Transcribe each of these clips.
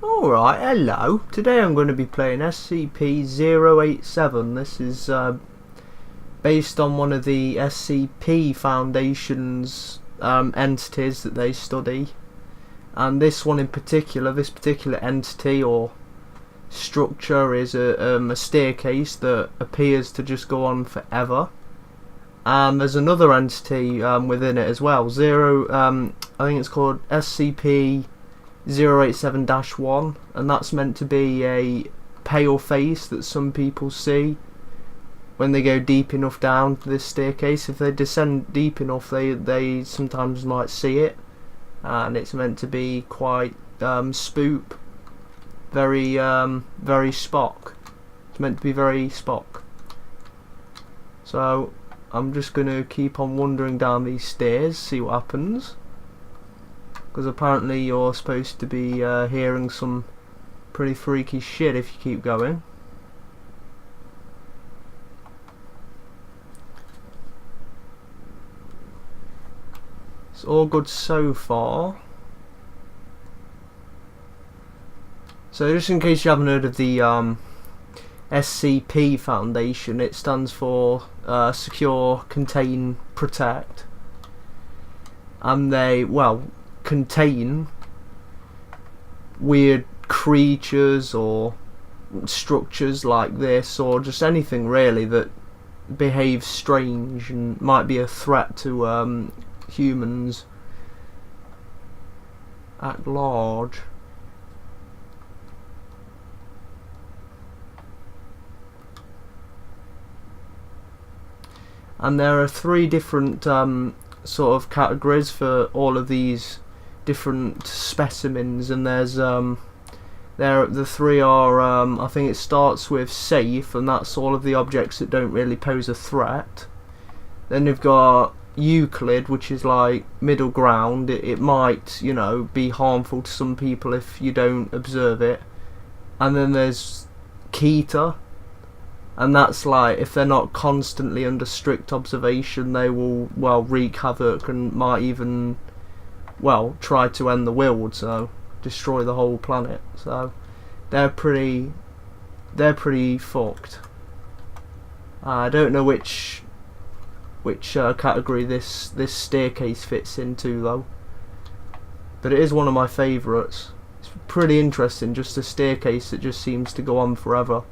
Alright, hello. Today I'm going to be playing SCP-087. This is based on one of the SCP Foundation's entities that they study. And this one in particular, this particular entity or structure is a staircase that appears to just go on forever. And there's another entity within it as well. I think it's called SCP-087-1, and that's meant to be a pale face that some people see when they go deep enough down this staircase. If they descend deep enough, they sometimes might see it, and it's meant to be quite spook, very Spock. It's meant to be very Spock. So I'm just gonna keep on wandering down these stairs, see what happens. Because apparently you're supposed to be hearing some pretty freaky shit if you keep going. It's all good so far. So just in case you haven't heard of the SCP Foundation, it stands for Secure, Contain, Protect. And they, well, contain weird creatures or structures like this, or just anything really that behaves strange and might be a threat to humans at large. And there are three different sort of categories for all of these different specimens, and there's the three are I think it starts with safe, and that's all of the objects that don't really pose a threat. Then you've got Euclid, which is like middle ground. It might, you know, be harmful to some people if you don't observe it. And then there's Keter, and that's like if they're not constantly under strict observation, they will, well, wreak havoc and might even, well, try to end the world, so destroy the whole planet. So they're pretty fucked. I don't know which category this staircase fits into though, but it is one of my favourites. It's pretty interesting, just a staircase that just seems to go on forever.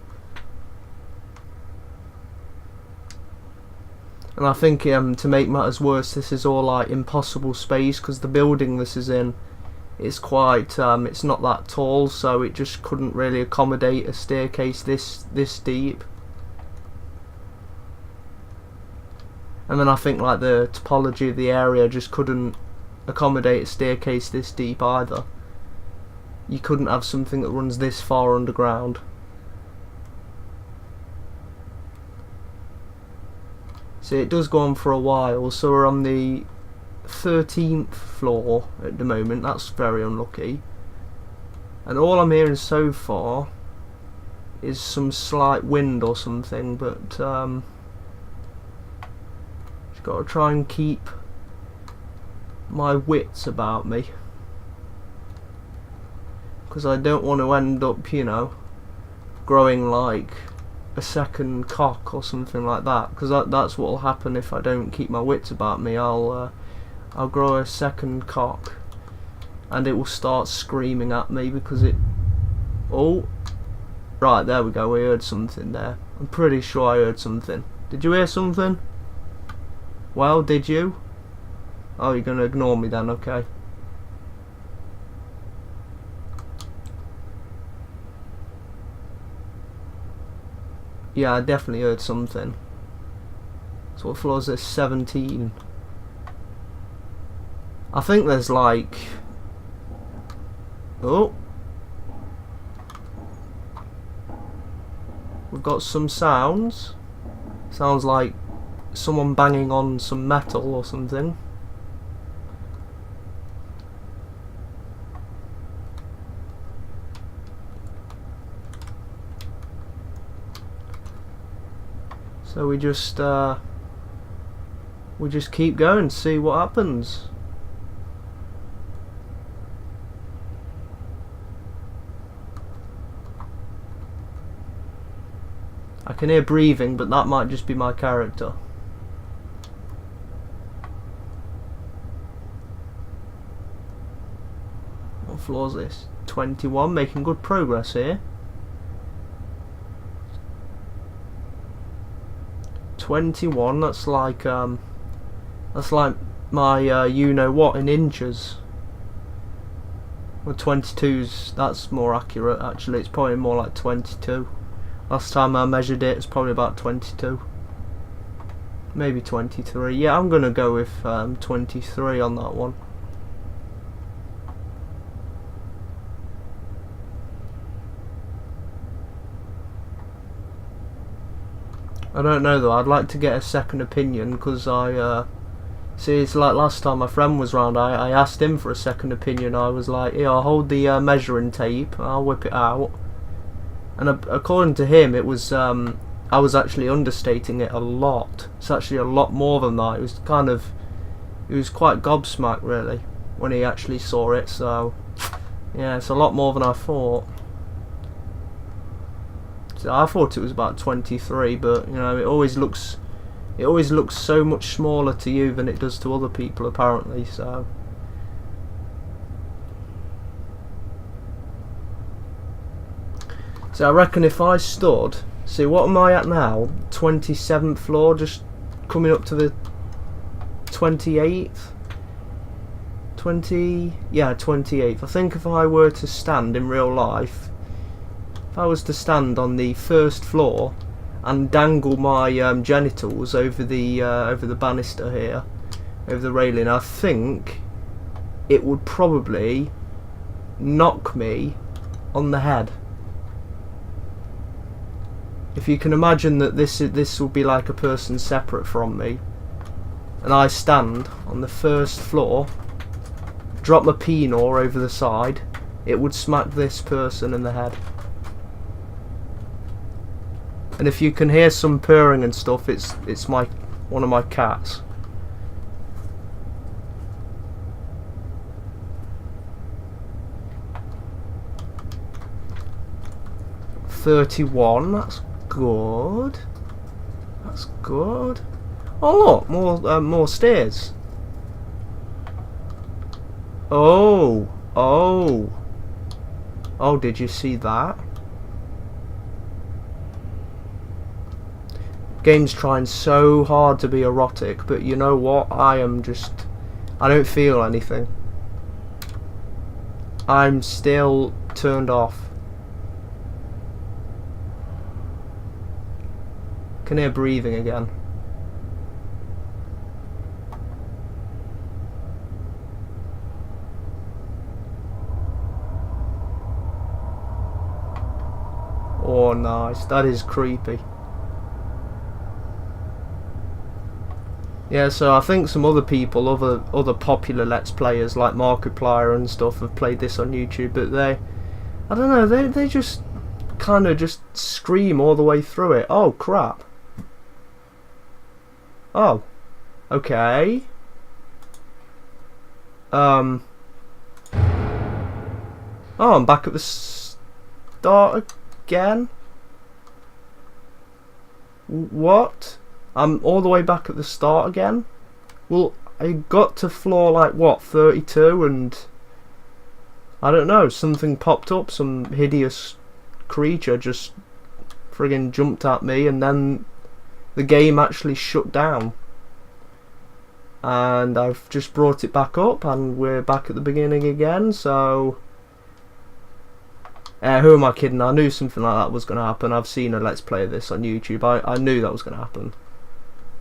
And I think to make matters worse, this is all like impossible space, because the building this is in is quite it's not that tall, so it just couldn't really accommodate a staircase this deep. And then I think like the topology of the area just couldn't accommodate a staircase this deep either. You couldn't have something that runs this far underground. So it does go on for a while. So we're on the 13th floor at the moment. That's very unlucky. And all I'm hearing so far is some slight wind or something, but just got to try and keep my wits about me, because I don't want to end up, you know, growing like a second cock or something like that, because that's what will happen if I don't keep my wits about me. I'll grow a second cock, and it will start screaming at me because it. Oh, right, there we go. We heard something there. I'm pretty sure I heard something. Did you hear something? Well, did you? Oh, you're gonna ignore me then, okay. Yeah, I definitely heard something. So what floor is this? 17. I think there's like... Oh! We've got some sounds. Sounds like someone banging on some metal or something. So we just keep going, see what happens. I can hear breathing, but that might just be my character. What floor is this? 21, making good progress here. 21, that's like my you know what in inches. Well, 22's, that's more accurate actually. It's probably more like 22. Last time I measured it, it's probably about 22. Maybe 23. Yeah, I'm gonna go with 23 on that one. I don't know though, I'd like to get a second opinion, because see, it's like last time my friend was round, I asked him for a second opinion. I was like, yeah, I'll hold the measuring tape, I'll whip it out. And according to him, it was, I was actually understating it a lot. It's actually a lot more than that. It was kind of, he was quite gobsmacked really, when he actually saw it, so, yeah, it's a lot more than I thought. I thought it was about 23, but you know, it always looks so much smaller to you than it does to other people apparently, so I reckon if I stood, see, what am I at now? 27th floor, just coming up to the 28th? 28th. I think if I were to stand in real life, if I was to stand on the first floor and dangle my genitals over the banister here, over the railing, I think it would probably knock me on the head. If you can imagine that this will be like a person separate from me, and I stand on the first floor, drop my penor over the side, it would smack this person in the head. And if you can hear some purring and stuff, it's one of my cats. $31. That's good. That's good. Oh look, more stairs. Oh, did you see that? Game's trying so hard to be erotic, but you know what? I don't feel anything. I'm still turned off. Can hear breathing again. Oh, nice. That is creepy. Yeah, so I think some other people, other popular Let's Players like Markiplier and stuff have played this on YouTube, but I don't know, they just kind of just scream all the way through it. Oh crap. Oh. Okay. Oh, I'm back at the start again? What? I'm all the way back at the start again? Well, I got to floor like what, 32, and I don't know, something popped up, some hideous creature just friggin' jumped at me, and then the game actually shut down. And I've just brought it back up, and we're back at the beginning again, so who am I kidding? I knew something like that was going to happen. I've seen a Let's Play of this on YouTube. I knew that was going to happen.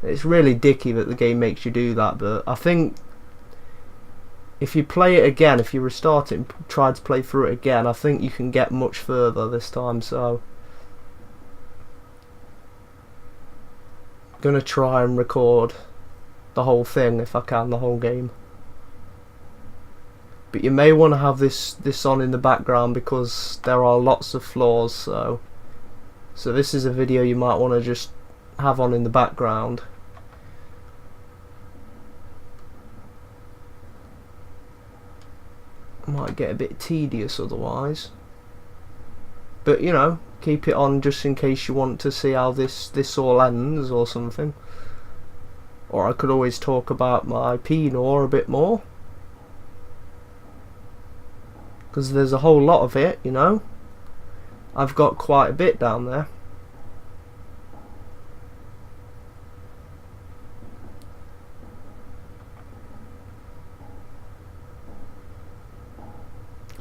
It's really dicky that the game makes you do that, but I think if you play it again, if you restart it and try to play through it again, I think you can get much further this time, so I'm gonna try and record the whole thing if I can, the whole game. But you may want to have this on in the background because there are lots of floors, so this is a video you might want to just have on in the background. Might get a bit tedious otherwise, but you know, Keep it on just in case you want to see how this all ends or something. Or I could always talk about my Pinot a bit more, because there's a whole lot of it, you know. I've got quite a bit down there.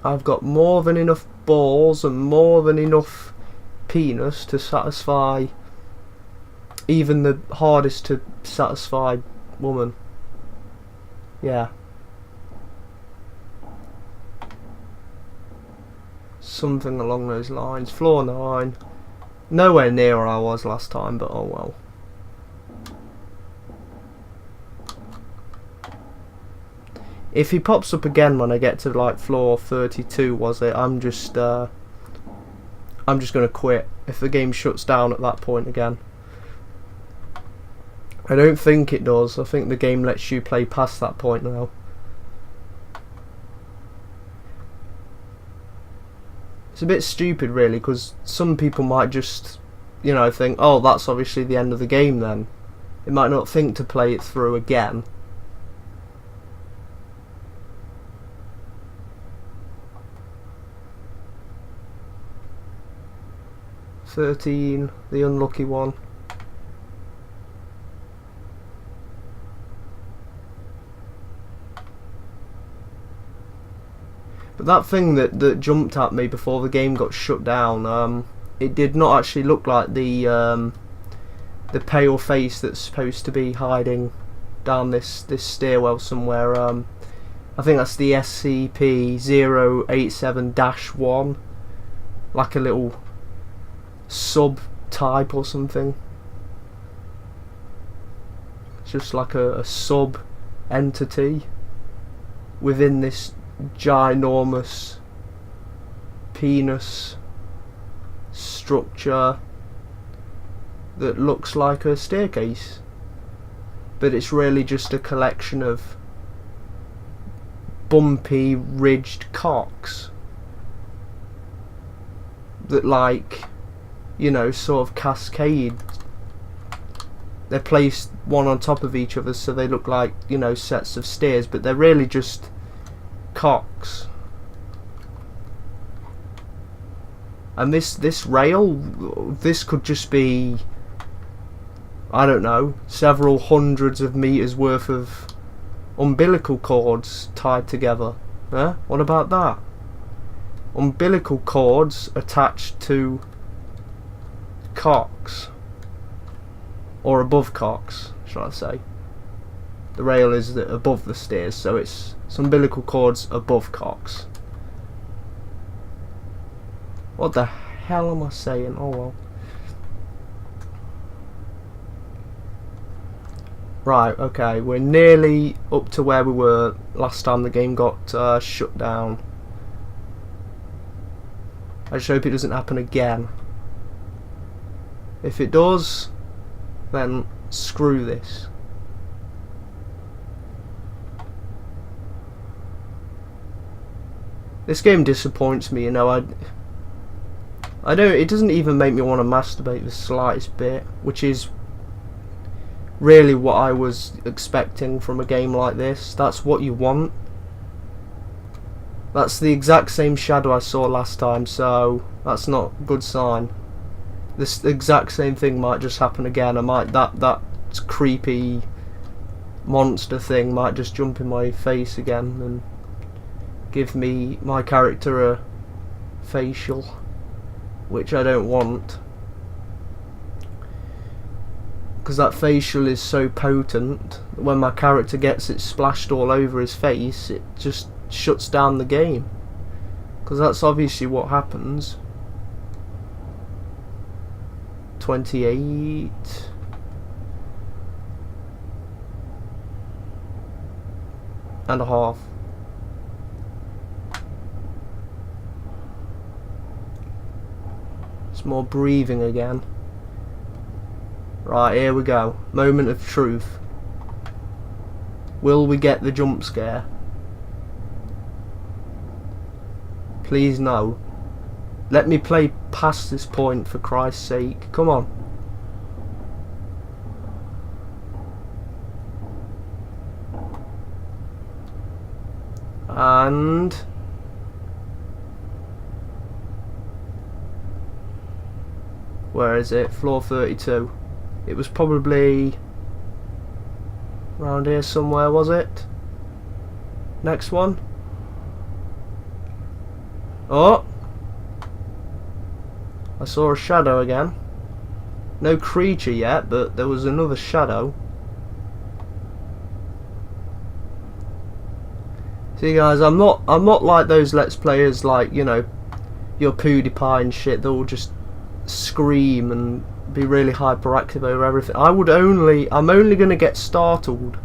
I've got more than enough balls and more than enough penis to satisfy even the hardest to satisfy woman. Yeah. Something along those lines. Floor 9. Nowhere near where I was last time, but oh well. If he pops up again when I get to like floor 32, was it? I'm just gonna quit if the game shuts down at that point again. I don't think it does. I think the game lets you play past that point now. It's a bit stupid really, because some people might just, you know, think, oh, that's obviously the end of the game then. They might not think to play it through again. "13, the unlucky one." But that thing that jumped at me before the game got shut down, it did not actually look like the pale face that's supposed to be hiding down this stairwell somewhere. I think that's the SCP-087-1, like a little sub-type or something. It's just like a sub-entity within this ginormous penis structure that looks like a staircase, but it's really just a collection of bumpy, ridged cocks that, like, you know, sort of cascade. They're placed one on top of each other so they look like, you know, sets of stairs, but they're really just cocks. And this rail, this could just be, I don't know, several hundreds of meters worth of umbilical cords tied together. What about that? Umbilical cords attached to cocks, or above cocks, shall I say. The rail is above the stairs, so it's umbilical cords above cocks. What the hell am I saying? Oh well. Right, okay, we're nearly up to where we were last time the game got shut down. I just hope it doesn't happen again. If it does, then screw this. This game disappoints me, you know. I don't. It doesn't even make me want to masturbate the slightest bit, which is really what I was expecting from a game like this. That's what you want. That's the exact same shadow I saw last time, so that's not a good sign. This exact same thing might just happen again. That creepy monster thing might just jump in my face again and give me my character a facial, which I don't want, because that facial is so potent that when my character gets it splashed all over his face, it just shuts down the game, because that's obviously what happens. 28 and a half. It's more breathing again. Right, here we go. Moment of truth. Will we get the jump scare? Please no. Let me play past this point, for Christ's sake. Come on. And where is it? Floor 32. It was probably around here somewhere, was it? Next one. Oh, I saw a shadow again. No creature yet, but there was another shadow. See guys, I'm not like those Let's Players, like, you know, your PewDiePie and shit, they'll just scream and be really hyperactive over everything. I'm only gonna get startled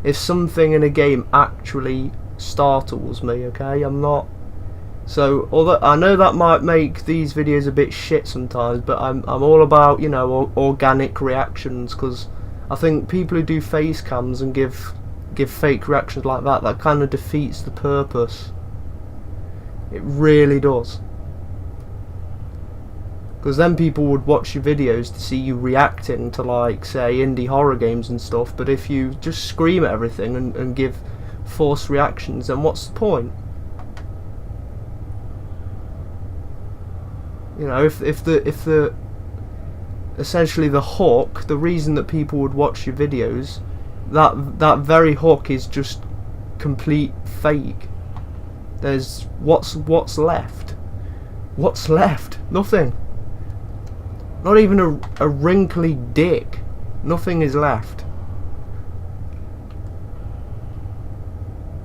if something in a game actually startles me, okay? I'm not. So, although I know that might make these videos a bit shit sometimes, but I'm all about, you know, organic reactions, because I think people who do face cams and give fake reactions like that kind of defeats the purpose. It really does. Because then people would watch your videos to see you reacting to, like, say, indie horror games and stuff, but if you just scream at everything and give forced reactions, then what's the point? You know, if the essentially the hook, the reason that people would watch your videos, that very hook is just complete fake. There's what's left? What's left? Nothing. Not even a wrinkly dick. Nothing is left.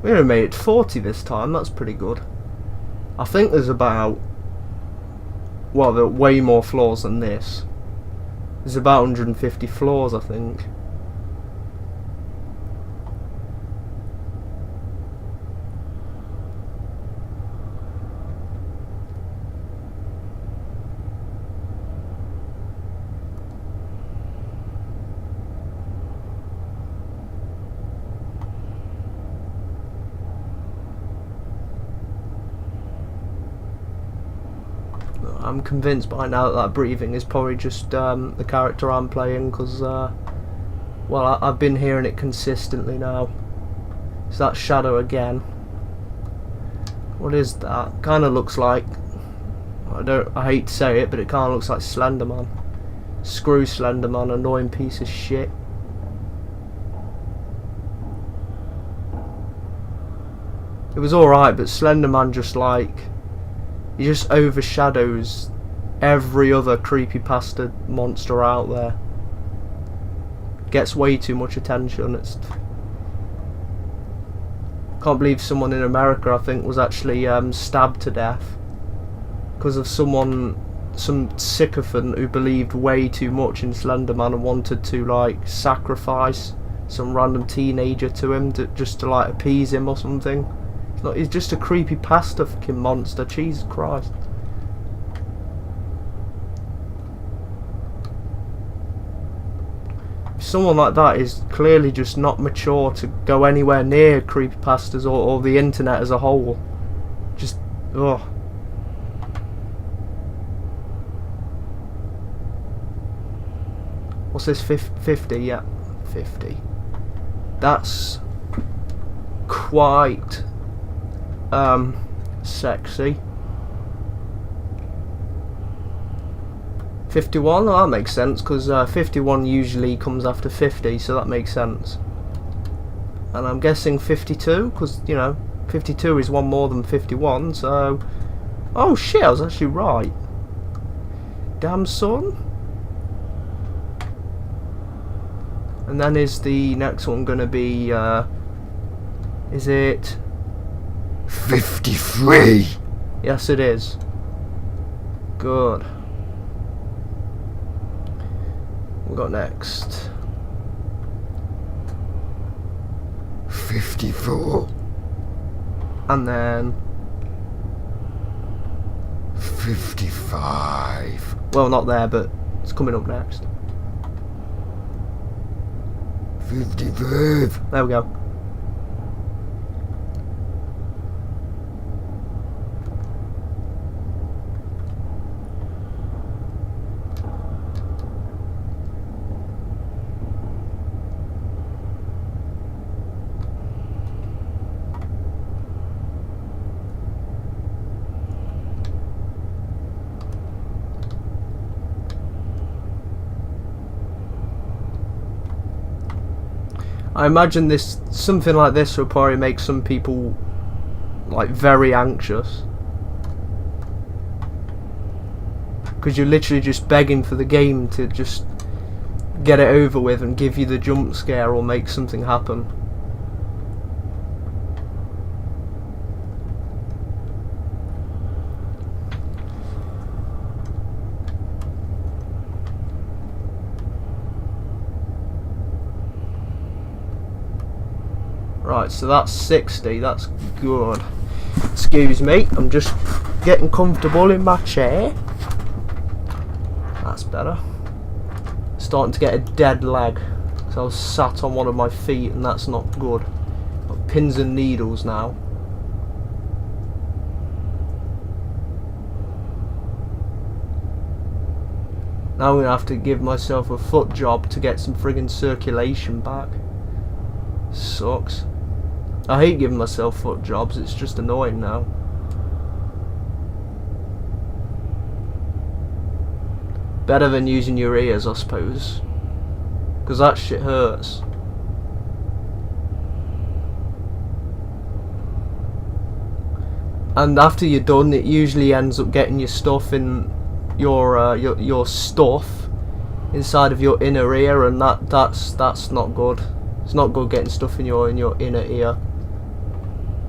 We only made it 40 this time. That's pretty good. I think there's about, well, there are way more floors than this. There's about 150 floors, I think. I'm convinced by now that breathing is probably just the character I'm playing, because well, I've been hearing it consistently now. It's that shadow again. What is that? Kind of looks like, I hate to say it, but it kind of looks like Slenderman. Screw Slenderman, annoying piece of shit. It was alright, but Slenderman just, like, he just overshadows every other creepypasta monster out there. Gets way too much attention. It's, can't believe someone in America, I think, was actually stabbed to death because of some sycophant who believed way too much in Slenderman and wanted to, like, sacrifice some random teenager to him just to like appease him or something. He's just a creepypasta fucking monster. Jesus Christ. Someone like that is clearly just not mature to go anywhere near creepypastas or the internet as a whole. Just, ugh. What's this? 50? Yeah, 50. That's quite sexy. 51? Oh, that makes sense, because 51 usually comes after 50, so that makes sense. And I'm guessing 52, because, you know, 52 is one more than 51, so... Oh shit, I was actually right. Damn son. And then is the next one going to be, is it... 53! Yes, it is. Good. What got next? 54. And then... 55. Well, not there, but it's coming up next. 55. There we go. I imagine something like this will probably make some people like very anxious, because you're literally just begging for the game to just get it over with and give you the jump scare or make something happen. Right, so that's 60, that's good. Excuse me, I'm just getting comfortable in my chair. That's better. Starting to get a dead leg, because I was sat on one of my feet and that's not good. Got pins and needles now. Now I'm going to have to give myself a foot job to get some friggin' circulation back. Sucks. I hate giving myself foot jobs, it's just annoying now. Better than using your ears, I suppose, because that shit hurts. And after you're done, it usually ends up getting your stuff in your stuff inside of your inner ear, and that's not good. It's not good getting stuff in your inner ear,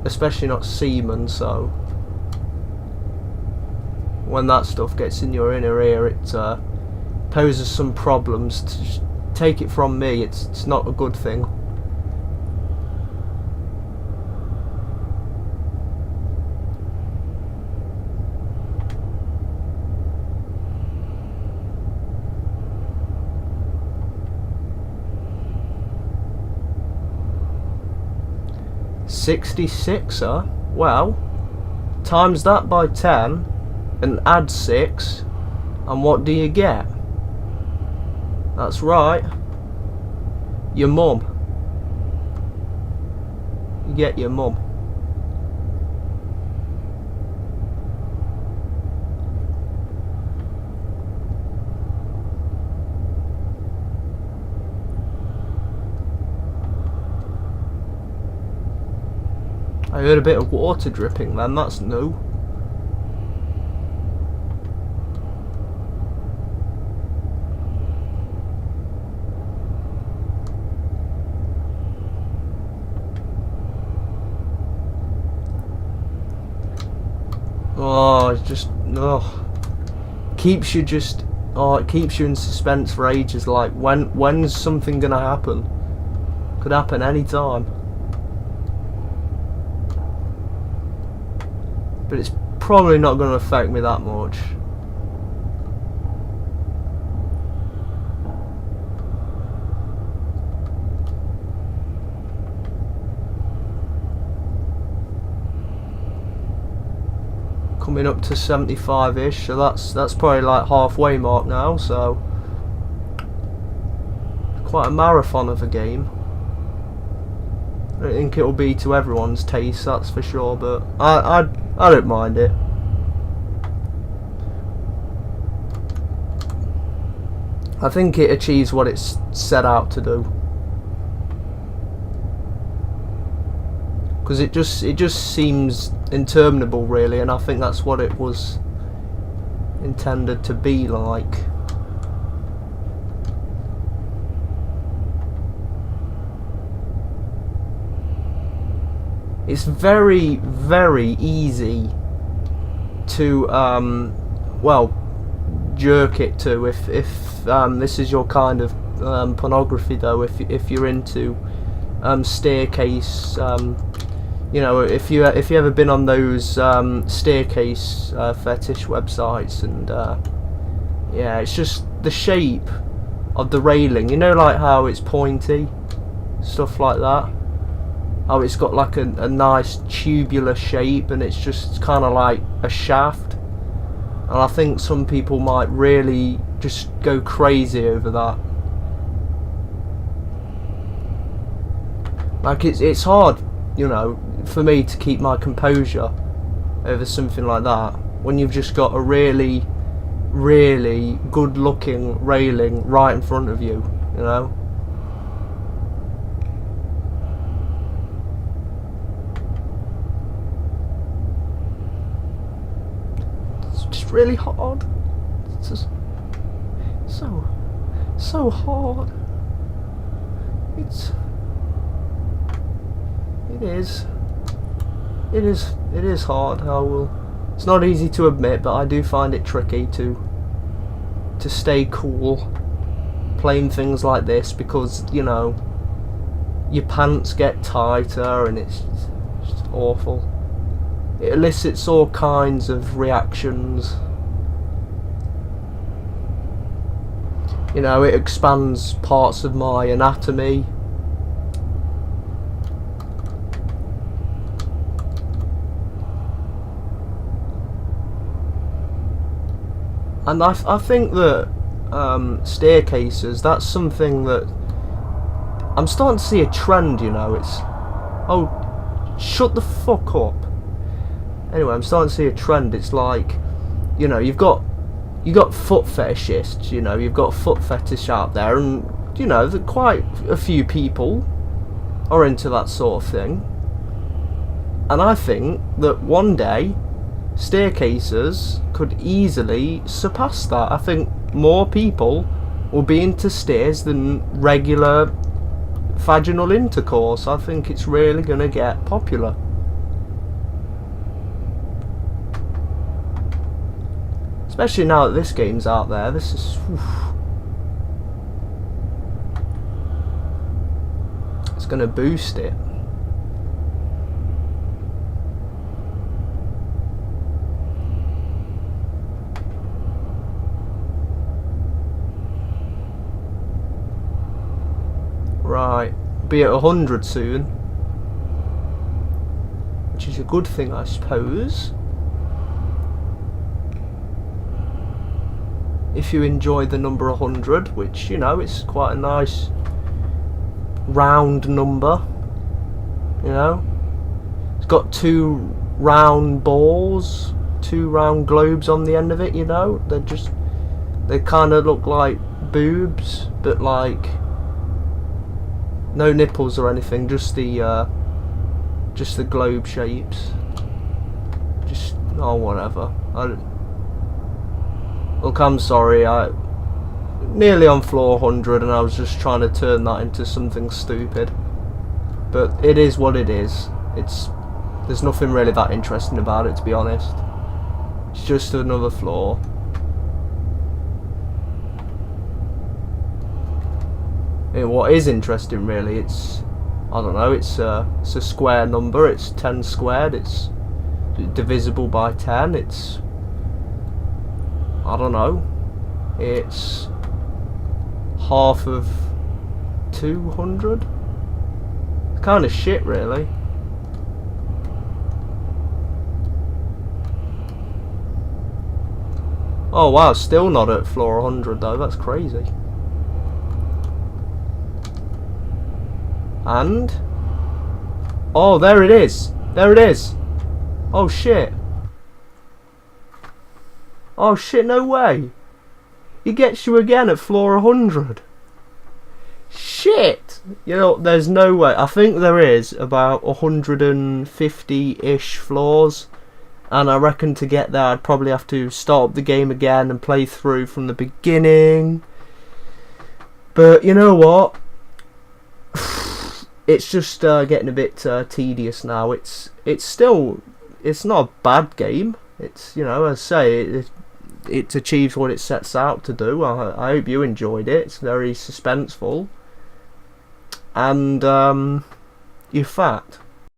especially not semen. So when that stuff gets in your inner ear, it poses some problems. Take it from me, it's not a good thing. $66, well, times that by 10 and add 6, and what do you get? That's right, your mum. You get your mum. I heard a bit of water dripping then, that's new. Oh, it just, keeps you just, it keeps you in suspense for ages. Like, when's something gonna happen? Could happen any time. But it's probably not going to affect me that much. Coming up to 75-ish, so that's probably like halfway mark now, so quite a marathon of a game. I don't think it'll be to everyone's taste, that's for sure, but I don't mind it. I think it achieves what it's set out to do. Because it just seems interminable, really, and I think that's what it was intended to be like. It's very, very easy to, well, jerk it to if this is your kind of pornography, though. If you're into staircase, you know, if you ever been on those staircase fetish websites, and yeah, it's just the shape of the railing. You know, like how it's pointy, stuff like that. How it's got like a nice tubular shape, and it's just kind of like a shaft. And I think some people might really just go crazy over that. Like it's hard, you know, for me to keep my composure over something like that when you've just got a really, really good-looking railing right in front of you, you know. just really hard. It's just so hard. It is hard. It's not easy to admit, but I do find it tricky to stay cool playing things like this, because you know your pants get tighter and it's just awful. It elicits all kinds of reactions. You know, it expands parts of my anatomy. And I think that staircases, that's something that I'm starting to see a trend, you know. It's... Oh, shut the fuck up. Anyway, I'm starting to see a trend. It's like, you know, you got foot fetishists, you know, you've got foot fetish out there, and you know that quite a few people are into that sort of thing. And I think that one day staircases could easily surpass that. I think more people will be into stairs than regular vaginal intercourse. I think it's really going to get popular. Especially now that this game's out there. This is... It's going to boost it. Right, be at 100 soon, which is a good thing, I suppose. If you enjoy the number 100, which, you know, it's quite a nice round number, you know. It's got 2 round balls, 2 round globes on the end of it, you know. They kind of look like boobs, but like no nipples or anything, just the globe shapes. Just, oh, whatever. Look, I'm sorry, I nearly on floor 100 and I was just trying to turn that into something stupid. But it is what it is. There's nothing really that interesting about it, to be honest. It's just another floor. And what is interesting really, I don't know, it's a square number, it's 10 squared, it's divisible by 10, it's, I don't know, it's half of 200? It's kind of shit really. Oh wow, still not at floor 100 though, that's crazy. And oh, there it is. There it is. Oh shit. Oh shit, no way. He gets you again at floor 100. Shit. You know, there's no way. I think there is about 150-ish floors. And I reckon to get there I'd probably have to start up the game again and play through from the beginning. But you know what? It's just getting a bit tedious now. It's not a bad game. It's, you know, as I say, it achieves what it sets out to do. I hope you enjoyed it. It's very suspenseful, and you're fat.